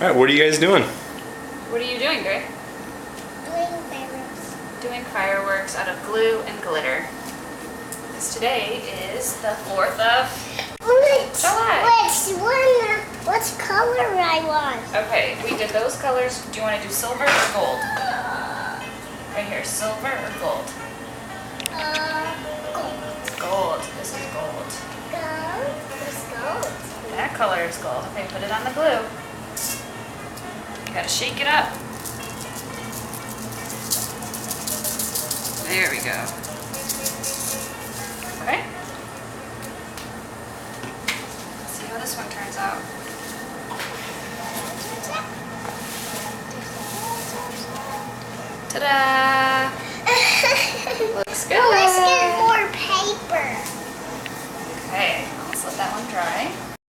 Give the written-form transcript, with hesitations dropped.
Alright, what are you guys doing? What are you doing, Gray? Doing fireworks. Doing fireworks out of glue and glitter. Because today is the 4th of July. What color I want? Okay, we did those colors. Do you want to do silver or gold? Right here, silver or gold? Gold. Gold. This is gold. Gold. It's gold. That color is gold. Okay, put it on the glue. You gotta shake it up. There we go. Okay. Let's see how this one turns out. Ta-da! Looks good. Let's get more paper. Okay, let's let that one dry.